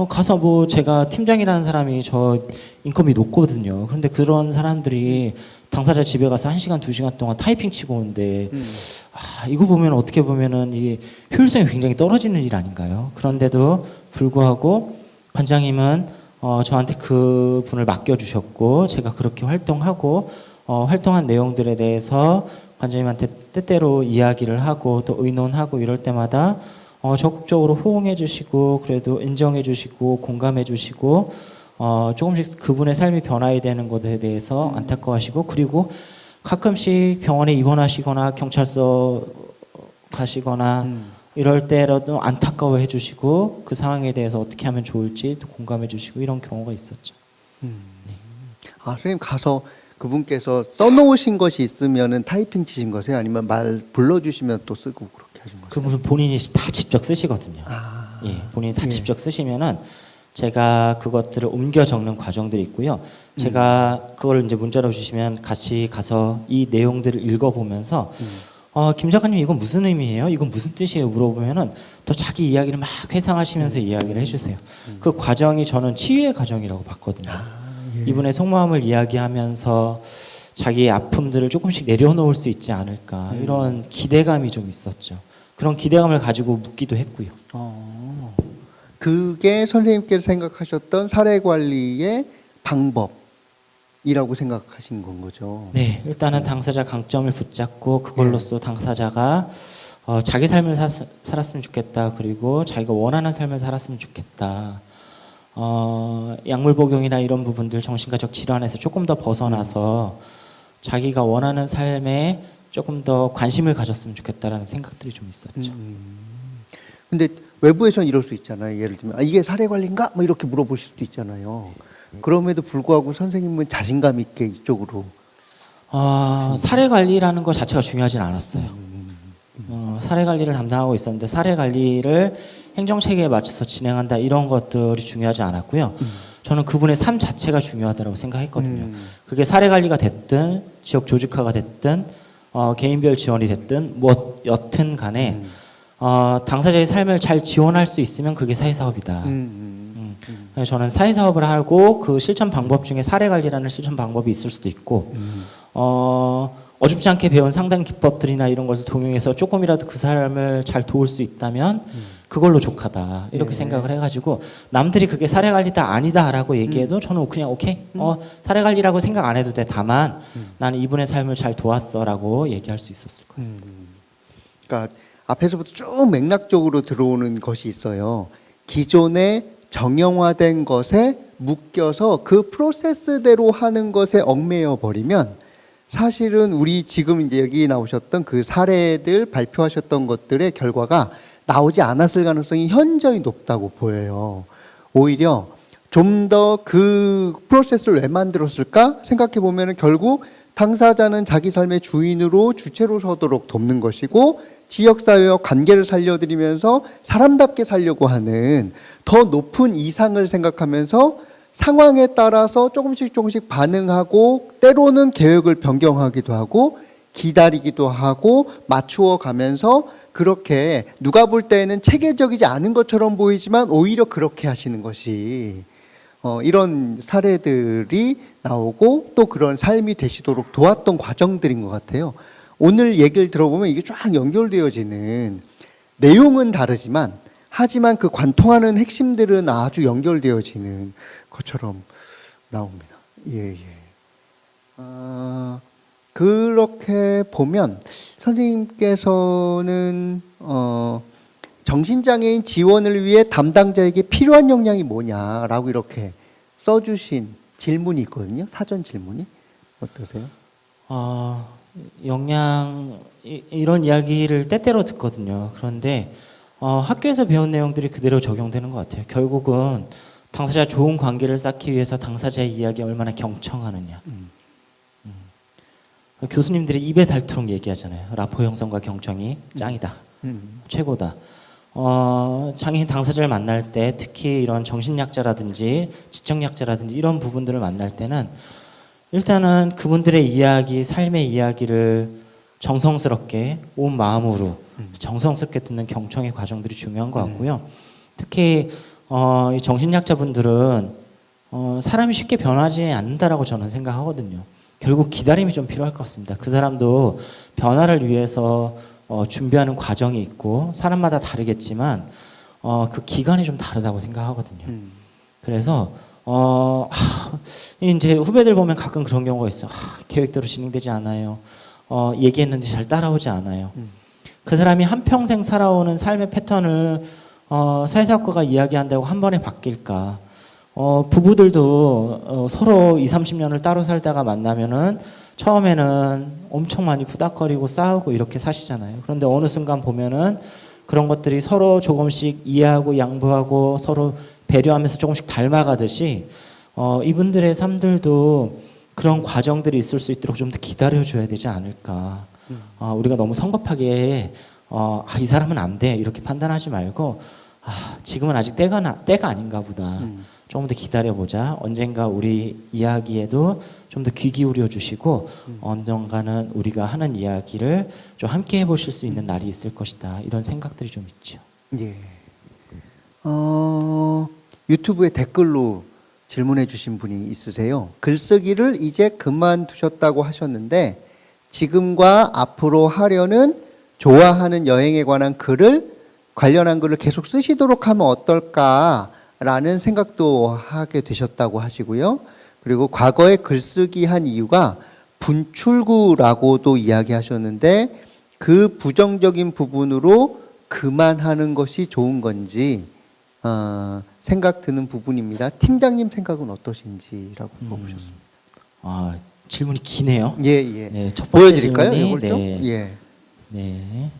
가서 뭐 제가 팀장이라는 사람이 저 인컴이 높거든요. 그런데 그런 사람들이 당사자 집에 가서 1시간, 2시간 동안 타이핑 치고 오는데 이거 보면 어떻게 보면은 이 효율성이 굉장히 떨어지는 일 아닌가요? 그런데도 불구하고 관장님은 저한테 그 분을 맡겨주셨고 제가 그렇게 활동하고 활동한 내용들에 대해서 관장님한테 때때로 이야기를 하고 또 의논하고 이럴 때마다 적극적으로 호응해 주시고 그래도 인정해 주시고 공감해 주시고 조금씩 그분의 삶이 변화해야 되는 것에 대해서 안타까워하시고 그리고 가끔씩 병원에 입원하시거나 경찰서 가시거나 이럴 때라도 안타까워해 주시고 그 상황에 대해서 어떻게 하면 좋을지 또 공감해 주시고 이런 경우가 있었죠. 아, 선생님 가서 그분께서 써놓으신 것이 있으면은 타이핑 치신 거세요? 아니면 말 불러주시면 또 쓰고 그렇게 하신 거세요? 그분은 본인이 다 직접 쓰시거든요. 아, 예, 본인이 다 예. 직접 쓰시면은 제가 그것들을 옮겨 적는 과정들이 있고요. 제가 그걸 이제 문자로 주시면 같이 가서 이 내용들을 읽어보면서 김 작가님 이건 무슨 의미예요? 이건 무슨 뜻이에요? 물어보면은 또 자기 이야기를 막 회상하시면서 이야기를 해주세요. 그 과정이 저는 치유의 과정이라고 봤거든요. 이분의 속마음을 이야기하면서 자기의 아픔들을 조금씩 내려놓을 수 있지 않을까 이런 기대감이 좀 있었죠. 그런 기대감을 가지고 묻기도 했고요. 그게 선생님께서 생각하셨던 사례 관리의 방법이라고 생각하신 건 거죠. 네, 일단은 당사자 강점을 붙잡고 그걸로써 당사자가 자기 삶을 살았으면 좋겠다. 그리고 자기가 원하는 삶을 살았으면 좋겠다. 약물 복용이나 이런 부분들 정신과적 질환에서 조금 더 벗어나서 자기가 원하는 삶에 조금 더 관심을 가졌으면 좋겠다라는 생각들이 좀 있었죠. 근데 외부에서는 이럴 수 있잖아요. 예를 들면 이게 사례 관리인가? 뭐 이렇게 물어보실 수도 있잖아요. 그럼에도 불구하고 선생님은 자신감 있게 이쪽으로 사례 관리라는 것 자체가 중요하진 않았어요. 사례 관리를 담당하고 있었는데 사례 관리를 행정 체계에 맞춰서 진행한다 이런 것들이 중요하지 않았고요. 저는 그분의 삶 자체가 중요하다고 생각했거든요. 그게 사례 관리가 됐든 지역 조직화가 됐든 개인별 지원이 됐든 뭐 여튼 간에 당사자의 삶을 잘 지원할 수 있으면 그게 사회사업이다. 그래서 저는 사회사업을 하고 그 실천 방법 중에 사례 관리라는 실천 방법이 있을 수도 있고 어줍지 않게 배운 상담 기법들이나 이런 것을 동용해서 조금이라도 그 사람을 잘 도울 수 있다면 그걸로 족하다 이렇게 생각을 해가지고 남들이 그게 사례 관리다 아니다라고 얘기해도 저는 그냥 오케이 사례 관리라고 생각 안 해도 돼. 다만 나는 이분의 삶을 잘 도왔어라고 얘기할 수 있었을 거예요. 그러니까 앞에서부터 쭉 맥락적으로 들어오는 것이 있어요. 기존의 정형화된 것에 묶여서 그 프로세스대로 하는 것에 얽매여 버리면 사실은 우리 지금 이제 여기 나오셨던 그 사례들 발표하셨던 것들의 결과가 나오지 않았을 가능성이 현저히 높다고 보여요. 오히려 좀 더 그 프로세스를 왜 만들었을까 생각해 보면 결국 당사자는 자기 삶의 주인으로 주체로 서도록 돕는 것이고 지역사회와 관계를 살려드리면서 사람답게 살려고 하는 더 높은 이상을 생각하면서 상황에 따라서 조금씩 반응하고 때로는 계획을 변경하기도 하고 기다리기도 하고 맞추어 가면서 그렇게 누가 볼 때는 체계적이지 않은 것처럼 보이지만 오히려 그렇게 하시는 것이 이런 사례들이 나오고 또 그런 삶이 되시도록 도왔던 과정들인 것 같아요. 오늘 얘기를 들어보면 이게 쫙 연결되어지는 내용은 다르지만 하지만 그 관통하는 핵심들은 아주 연결되어지는 것처럼 나옵니다. 예. 그렇게 보면 선생님께서는 정신장애인 지원을 위해 담당자에게 필요한 역량이 뭐냐라고 이렇게 써주신 질문이 있거든요. 사전 질문이 어떠세요? 역량 이런 이야기를 때때로 듣거든요. 그런데 학교에서 배운 내용들이 그대로 적용되는 것 같아요. 결국은 당사자 좋은 관계를 쌓기 위해서 당사자의 이야기에 얼마나 경청하느냐. 교수님들이 입에 닳도록 얘기하잖아요. 라포 형성과 경청이 짱이다. 최고다. 장애인 당사자를 만날 때 특히 이런 정신약자라든지 지적약자라든지 이런 부분들을 만날 때는 일단은 그분들의 이야기, 삶의 이야기를 정성스럽게 온 마음으로 정성스럽게 듣는 경청의 과정들이 중요한 것 같고요. 특히 이 정신약자분들은 사람이 쉽게 변하지 않는다라고 저는 생각하거든요. 결국 기다림이 좀 필요할 것 같습니다. 그 사람도 변화를 위해서 준비하는 과정이 있고 사람마다 다르겠지만 그 기간이 좀 다르다고 생각하거든요. 그래서 이제 후배들 보면 가끔 그런 경우가 있어. 계획대로 진행되지 않아요. 얘기했는데 잘 따라오지 않아요. 그 사람이 한평생 살아오는 삶의 패턴을 사회사학과가 이야기한다고 한 번에 바뀔까? 부부들도 서로 20, 30년을 따로 살다가 만나면은 처음에는 엄청 많이 푸닥거리고 싸우고 이렇게 사시잖아요. 그런데 어느 순간 보면은 그런 것들이 서로 조금씩 이해하고 양보하고 서로 배려하면서 조금씩 닮아가듯이 이분들의 삶들도 그런 과정들이 있을 수 있도록 좀 더 기다려줘야 되지 않을까. 우리가 너무 성급하게 이 사람은 안 돼 이렇게 판단하지 말고 지금은 아직 때가 아닌가 보다. 조금 더 기다려보자. 언젠가 우리 이야기에도 좀 더 귀 기울여 주시고 언젠가는 우리가 하는 이야기를 좀 함께 해보실 수 있는 날이 있을 것이다. 이런 생각들이 좀 있죠. 예. 유튜브에 댓글로 질문해 주신 분이 있으세요. 글쓰기를 이제 그만두셨다고 하셨는데 지금과 앞으로 하려는 좋아하는 여행에 관한 관련한 글을 계속 쓰시도록 하면 어떨까라는 생각도 하게 되셨다고 하시고요. 그리고 과거에 글쓰기 한 이유가 분출구라고도 이야기하셨는데 그 부정적인 부분으로 그만하는 것이 좋은 건지 생각 드는 부분입니다. 팀장님 생각은 어떠신지라고 물어보셨습니다. 질문이 기네요. 예, 예. 네, 첫 번째 보여드릴까요? 질문이, 이걸 좀? 네. 예. 네.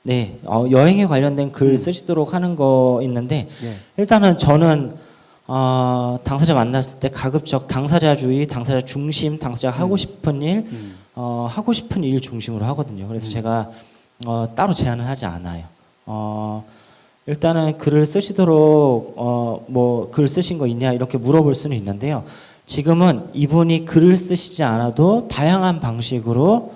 네. 여행에 관련된 글 쓰시도록 하는 거 있는데 예. 일단은 저는 당사자 만났을 때 가급적 당사자주의, 당사자 중심, 당사자가 하고 싶은 일, 하고 싶은 일 중심으로 하거든요. 그래서 제가 따로 제한을 하지 않아요. 일단은 글을 쓰시도록 뭐 글 쓰신 거 있냐 이렇게 물어볼 수는 있는데요. 지금은 이분이 글을 쓰시지 않아도 다양한 방식으로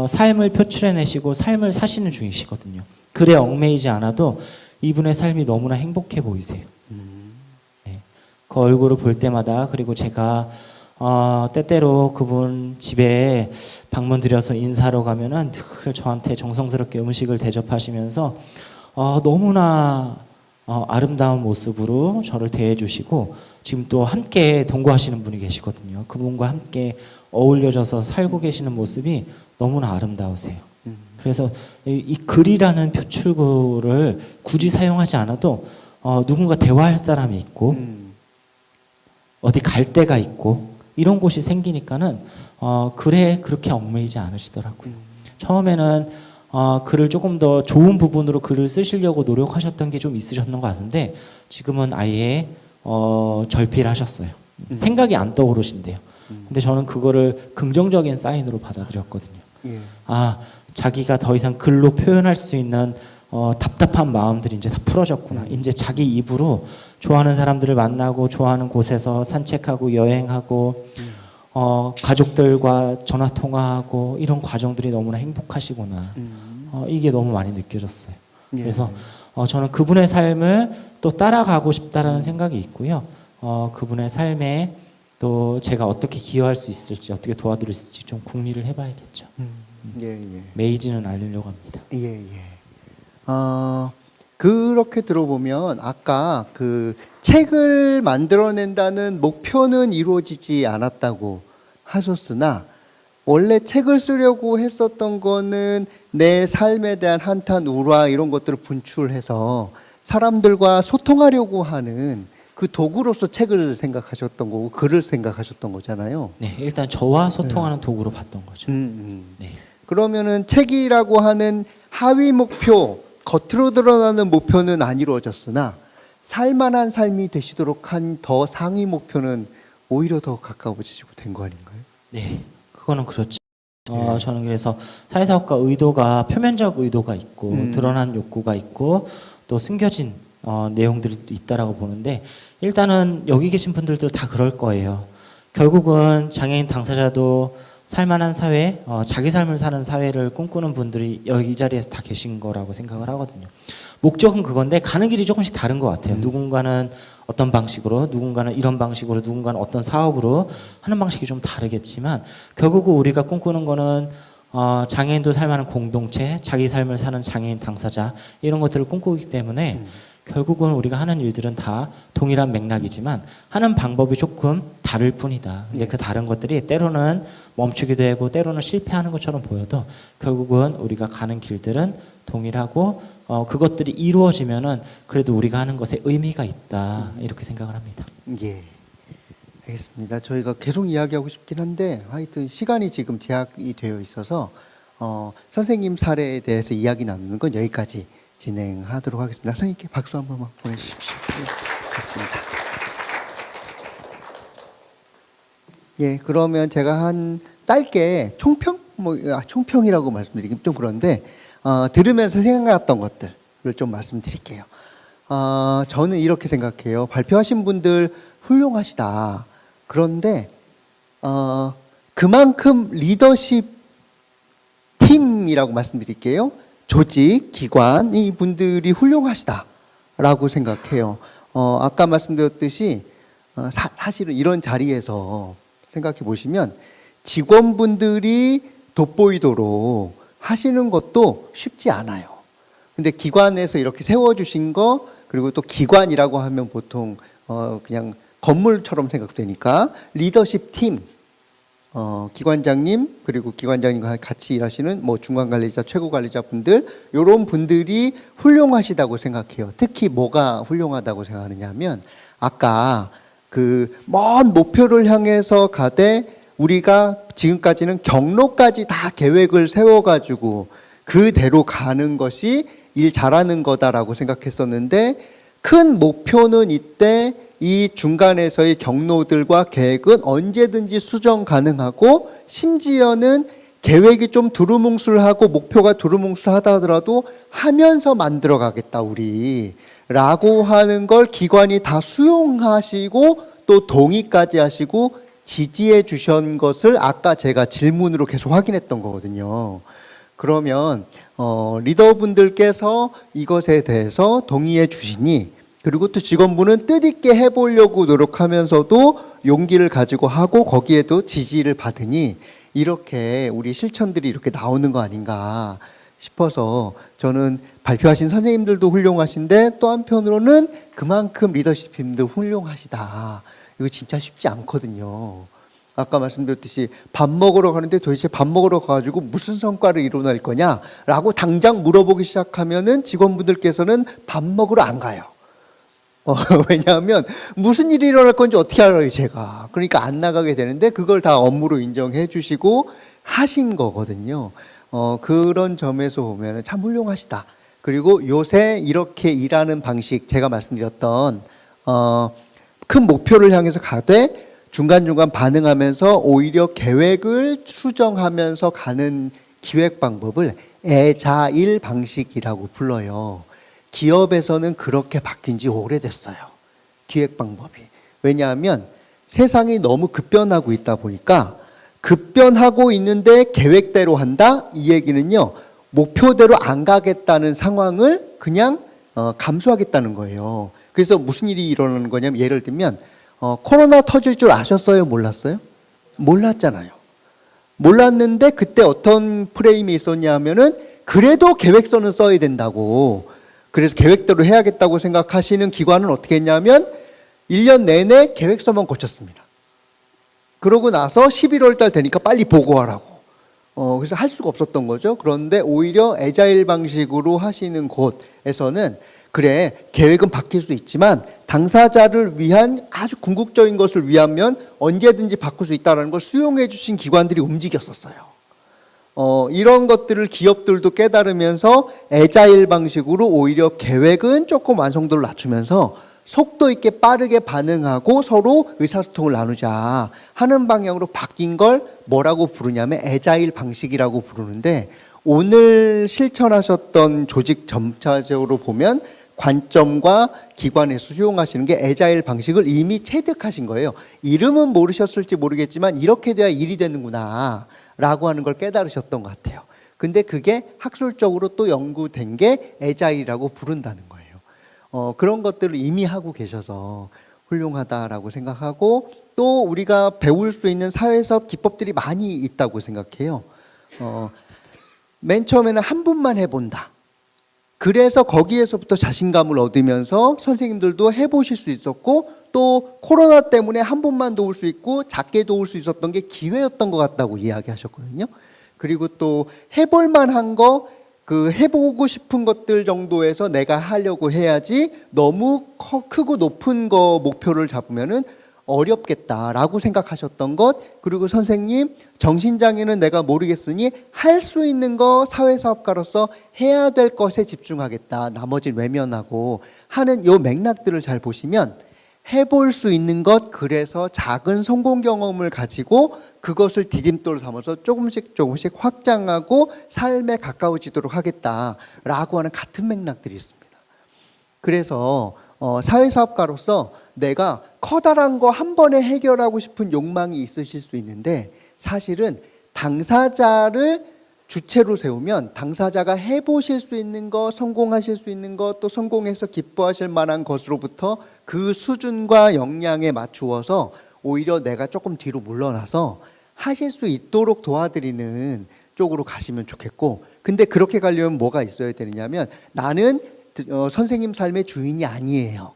삶을 표출해내시고 삶을 사시는 중이시거든요. 글에 얽매이지 않아도 이분의 삶이 너무나 행복해 보이세요. 네. 그 얼굴을 볼 때마다 그리고 제가 때때로 그분 집에 방문 드려서 인사하러 가면은 늘 저한테 정성스럽게 음식을 대접하시면서 너무나 아름다운 모습으로 저를 대해주시고 지금 또 함께 동거하시는 분이 계시거든요. 그분과 함께 어울려져서 살고 계시는 모습이 너무나 아름다우세요. 그래서 이 글이라는 표출구를 굳이 사용하지 않아도 누군가 대화할 사람이 있고 어디 갈 데가 있고 이런 곳이 생기니까는 글에 그렇게 얽매이지 않으시더라고요. 처음에는 글을 조금 더 좋은 부분으로 글을 쓰시려고 노력하셨던 게 좀 있으셨는 것 같은데 지금은 아예 절필하셨어요. 생각이 안 떠오르신대요. 근데 저는 그거를 긍정적인 사인으로 받아들였거든요. 예. 자기가 더 이상 글로 표현할 수 있는 답답한 마음들이 이제 다 풀어졌구나. 이제 자기 입으로 좋아하는 사람들을 만나고 좋아하는 곳에서 산책하고 여행하고 가족들과 전화 통화하고 이런 과정들이 너무나 행복하시구나. 이게 너무 많이 느껴졌어요. 예. 그래서 저는 그분의 삶을 또 따라가고 싶다라는 생각이 있고요. 그분의 삶에 또 제가 어떻게 기여할 수 있을지 어떻게 도와드릴 수 있을지 좀 궁리를 해봐야겠죠. 예, 예. 메이지는 알리려고 합니다. 예, 예. 그렇게 들어보면 아까 그 책을 만들어낸다는 목표는 이루어지지 않았다고 하셨으나 원래 책을 쓰려고 했었던 거는 내 삶에 대한 한탄, 우화 이런 것들을 분출해서 사람들과 소통하려고 하는 그 도구로서 책을 생각하셨던 거고 글을 생각하셨던 거잖아요. 네, 일단 저와 소통하는 도구로 봤던 거죠. 네. 그러면은 책이라고 하는 하위 목표, 겉으로 드러나는 목표는 안 이루어졌으나 살만한 삶이 되시도록 한 더 상위 목표는 오히려 더 가까워지시고 된 거 아닌가요? 네, 그거는 그렇죠. 저는 그래서 사회사학과 의도가 표면적 의도가 있고 드러난 욕구가 있고 또 숨겨진 내용들이 있다라고 보는데 일단은 여기 계신 분들도 다 그럴 거예요. 결국은 장애인 당사자도 살만한 사회, 자기 삶을 사는 사회를 꿈꾸는 분들이 여기 이 자리에서 다 계신 거라고 생각을 하거든요. 목적은 그건데 가는 길이 조금씩 다른 것 같아요. 누군가는 어떤 방식으로, 누군가는 이런 방식으로, 누군가는 어떤 사업으로 하는 방식이 좀 다르겠지만 결국은 우리가 꿈꾸는 거는 장애인도 살만한 공동체, 자기 삶을 사는 장애인 당사자 이런 것들을 꿈꾸기 때문에 결국은 우리가 하는 일들은 다 동일한 맥락이지만 하는 방법이 조금 다를 뿐이다. 근데 그 다른 것들이 때로는 멈추기도 하고 때로는 실패하는 것처럼 보여도 결국은 우리가 가는 길들은 동일하고 그것들이 이루어지면은 그래도 우리가 하는 것에 의미가 있다. 이렇게 생각을 합니다. 예. 알겠습니다. 저희가 계속 이야기하고 싶긴 한데 하여튼 시간이 지금 제약이 되어 있어서 선생님 사례에 대해서 이야기 나누는 건 여기까지 진행하도록 하겠습니다. 선생님께 박수 한 번만 보내주십시오. 네, 됐습니다. 예, 그러면 제가 한 짧게 총평? 총평이라고 말씀드리긴 좀 그런데 들으면서 생각났던 것들을 좀 말씀드릴게요. 저는 이렇게 생각해요. 발표하신 분들 훌륭하시다. 그런데 그만큼 리더십 팀이라고 말씀드릴게요. 조직, 기관, 이 분들이 훌륭하시다라고 생각해요. 아까 말씀드렸듯이 사실은 이런 자리에서 생각해 보시면 직원분들이 돋보이도록 하시는 것도 쉽지 않아요. 근데 기관에서 이렇게 세워주신 거, 그리고 또 기관이라고 하면 보통 그냥 건물처럼 생각되니까 리더십 팀, 기관장님, 그리고 기관장님과 같이 일하시는 뭐 중간 관리자, 최고 관리자 분들, 이런 분들이 훌륭하시다고 생각해요. 특히 뭐가 훌륭하다고 생각하느냐 하면 아까 그 먼 목표를 향해서 가되 우리가 지금까지는 경로까지 다 계획을 세워가지고 그대로 가는 것이 일 잘하는 거다라고 생각했었는데 큰 목표는 이때 이 중간에서의 경로들과 계획은 언제든지 수정 가능하고 심지어는 계획이 좀 두루뭉술하고 목표가 두루뭉술하다 하더라도 하면서 만들어 가겠다 우리 라고 하는 걸 기관이 다 수용하시고 또 동의까지 하시고 지지해 주신 것을 아까 제가 질문으로 계속 확인했던 거거든요. 그러면 리더분들께서 이것에 대해서 동의해 주시니 그리고 또 직원분은 뜻있게 해보려고 노력하면서도 용기를 가지고 하고 거기에도 지지를 받으니 이렇게 우리 실천들이 이렇게 나오는 거 아닌가 싶어서 저는 발표하신 선생님들도 훌륭하신데 또 한편으로는 그만큼 리더십 팀도 훌륭하시다. 이거 진짜 쉽지 않거든요. 아까 말씀드렸듯이 밥 먹으러 가는데 도대체 밥 먹으러 가가지고 무슨 성과를 이뤄낼 거냐라고 당장 물어보기 시작하면은 직원분들께서는 밥 먹으러 안 가요. 왜냐하면 무슨 일이 일어날 건지 어떻게 알아요 제가. 그러니까 안 나가게 되는데 그걸 다 업무로 인정해 주시고 하신 거거든요. 그런 점에서 보면 참 훌륭하시다. 그리고 요새 이렇게 일하는 방식 제가 말씀드렸던 큰 목표를 향해서 가되 중간중간 반응하면서 오히려 계획을 수정하면서 가는 기획 방법을 애자일 방식이라고 불러요. 기업에서는 그렇게 바뀐 지 오래됐어요. 기획 방법이. 왜냐하면 세상이 너무 급변하고 있다 보니까 급변하고 있는데 계획대로 한다? 이 얘기는요. 목표대로 안 가겠다는 상황을 그냥 감수하겠다는 거예요. 그래서 무슨 일이 일어나는 거냐면 예를 들면 코로나 터질 줄 아셨어요? 몰랐어요? 몰랐잖아요. 몰랐는데 그때 어떤 프레임이 있었냐 하면은 그래도 계획서는 써야 된다고. 그래서 계획대로 해야겠다고 생각하시는 기관은 어떻게 했냐면 1년 내내 계획서만 고쳤습니다. 그러고 나서 11월 달 되니까 빨리 보고하라고. 그래서 할 수가 없었던 거죠. 그런데 오히려 애자일 방식으로 하시는 곳에서는 그래 계획은 바뀔 수 있지만 당사자를 위한 아주 궁극적인 것을 위하면 언제든지 바꿀 수 있다는 걸 수용해 주신 기관들이 움직였었어요. 이런 것들을 기업들도 깨달으면서 애자일 방식으로 오히려 계획은 조금 완성도를 낮추면서 속도 있게 빠르게 반응하고 서로 의사소통을 나누자 하는 방향으로 바뀐 걸 뭐라고 부르냐면 애자일 방식이라고 부르는데 오늘 실천하셨던 조직 전체적으로 보면 관점과 기관에서 수용하시는 게 애자일 방식을 이미 체득하신 거예요. 이름은 모르셨을지 모르겠지만 이렇게 돼야 일이 되는구나 라고 하는 걸 깨달으셨던 것 같아요. 근데 그게 학술적으로 또 연구된 게 애자일이라고 부른다는 거예요. 그런 것들을 이미 하고 계셔서 훌륭하다라고 생각하고 또 우리가 배울 수 있는 사회사업 기법들이 많이 있다고 생각해요. 맨 처음에는 한 분만 해본다. 그래서 거기에서부터 자신감을 얻으면서 선생님들도 해보실 수 있었고, 또 코로나 때문에 한 분만 도울 수 있고 작게 도울 수 있었던 게 기회였던 것 같다고 이야기하셨거든요. 그리고 또 해볼 만한 거, 그 해보고 싶은 것들 정도에서 내가 하려고 해야지, 너무 크고 높은 거 목표를 잡으면은 어렵겠다라고 생각하셨던 것. 그리고 선생님, 정신장애는 내가 모르겠으니 할 수 있는 거 사회사업가로서 해야 될 것에 집중하겠다, 나머지는 외면하고 하는 요 맥락들을 잘 보시면 해볼 수 있는 것, 그래서 작은 성공 경험을 가지고 그것을 디딤돌 삼아서 조금씩 확장하고 삶에 가까워지도록 하겠다라고 하는 같은 맥락들이 있습니다. 그래서 사회사업가로서 내가 커다란 거 한 번에 해결하고 싶은 욕망이 있으실 수 있는데, 사실은 당사자를 주체로 세우면 당사자가 해보실 수 있는 거, 성공하실 수 있는 것, 또 성공해서 기뻐하실 만한 것으로부터 그 수준과 역량에 맞추어서 오히려 내가 조금 뒤로 물러나서 하실 수 있도록 도와드리는 쪽으로 가시면 좋겠고, 근데 그렇게 가려면 뭐가 있어야 되느냐면, 나는 선생님 삶의 주인이 아니에요.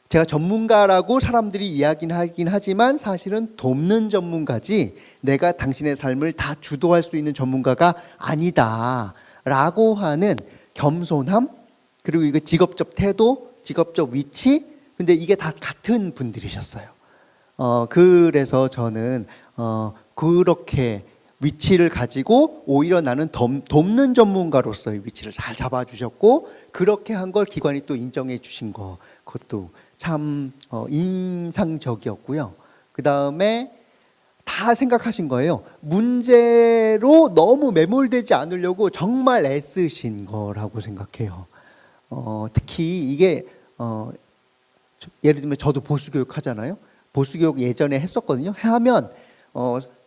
제가 전문가라고 사람들이 이야기는 하긴 하지만 사실은 돕는 전문가지, 내가 당신의 삶을 다 주도할 수 있는 전문가가 아니다 라고 하는 겸손함, 그리고 이거 직업적 태도, 직업적 위치, 근데 이게 다 같은 분들이셨어요. 그래서 저는 그렇게 위치를 가지고 오히려 나는 돕는 전문가로서의 위치를 잘 잡아주셨고, 그렇게 한 걸 기관이 또 인정해 주신 거, 그것도 참 인상적이었고요. 그 다음에 다 생각하신 거예요. 문제로 너무 매몰되지 않으려고 정말 애쓰신 거라고 생각해요. 특히 이게 예를 들면 저도 보수교육 하잖아요. 보수교육 예전에 했었거든요. 하면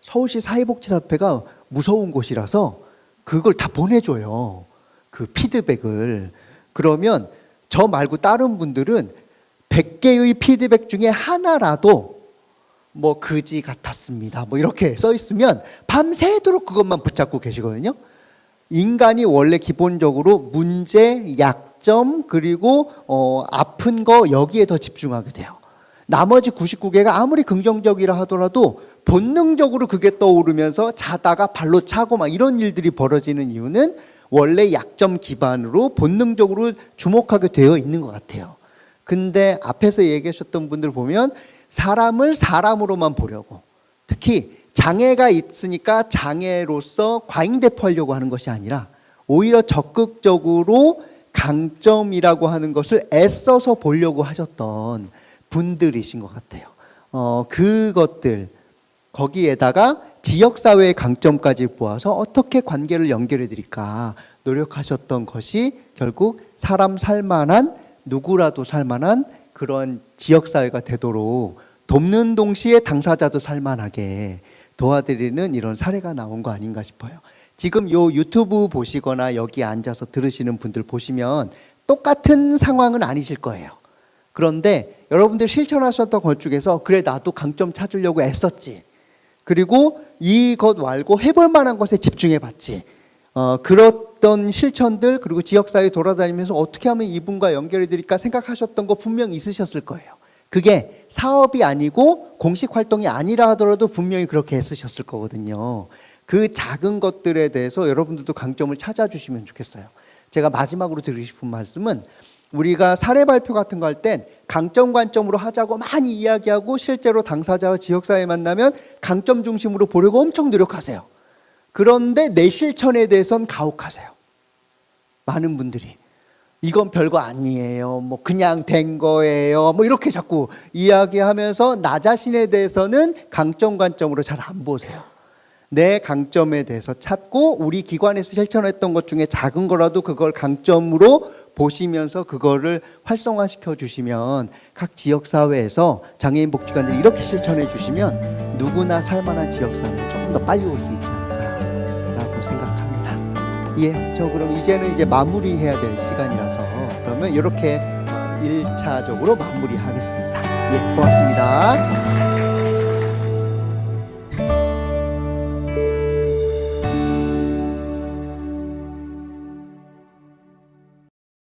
서울시 사회복지사협회가 무서운 곳이라서 그걸 다 보내줘요. 그 피드백을. 그러면 저 말고 다른 분들은 100개의 피드백 중에 하나라도 뭐 그지 같았습니다, 뭐 이렇게 써 있으면 밤새도록 그것만 붙잡고 계시거든요. 인간이 원래 기본적으로 문제, 약점, 그리고 아픈 거, 여기에 더 집중하게 돼요. 나머지 99개가 아무리 긍정적이라 하더라도 본능적으로 그게 떠오르면서 자다가 발로 차고 막 이런 일들이 벌어지는 이유는 원래 약점 기반으로 본능적으로 주목하게 되어 있는 것 같아요. 근데 앞에서 얘기하셨던 분들 보면 사람을 사람으로만 보려고, 특히 장애가 있으니까 장애로서 과잉대포하려고 하는 것이 아니라 오히려 적극적으로 강점이라고 하는 것을 애써서 보려고 하셨던 분들이신 것 같아요. 그것들, 거기에다가 지역사회의 강점까지 보아서 어떻게 관계를 연결해 드릴까 노력하셨던 것이 결국 사람 살만한, 누구라도 살만한 그런 지역사회가 되도록 돕는 동시에 당사자도 살만하게 도와드리는 이런 사례가 나온 거 아닌가 싶어요. 지금 요 유튜브 보시거나 여기 앉아서 들으시는 분들 보시면 똑같은 상황은 아니실 거예요. 그런데 여러분들 실천하셨던 것 중에서 그래 나도 강점 찾으려고 애썼지, 그리고 이것 말고 해볼 만한 것에 집중해 봤지, 그랬던 실천들, 그리고 지역사회 돌아다니면서 어떻게 하면 이분과 연결해 드릴까 생각하셨던 거 분명히 있으셨을 거예요. 그게 사업이 아니고 공식 활동이 아니라 하더라도 분명히 그렇게 애쓰셨을 거거든요. 그 작은 것들에 대해서 여러분들도 강점을 찾아주시면 좋겠어요. 제가 마지막으로 드리고 싶은 말씀은, 우리가 사례 발표 같은 거 할 땐 강점 관점으로 하자고 많이 이야기하고 실제로 당사자와 지역사회 만나면 강점 중심으로 보려고 엄청 노력하세요. 그런데 내 실천에 대해서는 가혹하세요. 많은 분들이 이건 별거 아니에요, 뭐 그냥 된 거예요, 뭐 이렇게 자꾸 이야기하면서 나 자신에 대해서는 강점 관점으로 잘 안 보세요. 내 강점에 대해서 찾고 우리 기관에서 실천했던 것 중에 작은 거라도 그걸 강점으로 보시면서 그거를 활성화시켜 주시면, 각 지역사회에서 장애인 복지관들이 이렇게 실천해 주시면 누구나 살만한 지역사회에 조금 더 빨리 올 수 있지 않을까라고 생각합니다. 예, 저 그럼 이제는 이제 마무리해야 될 시간이라서 그러면 이렇게 1차적으로 마무리하겠습니다. 예, 고맙습니다.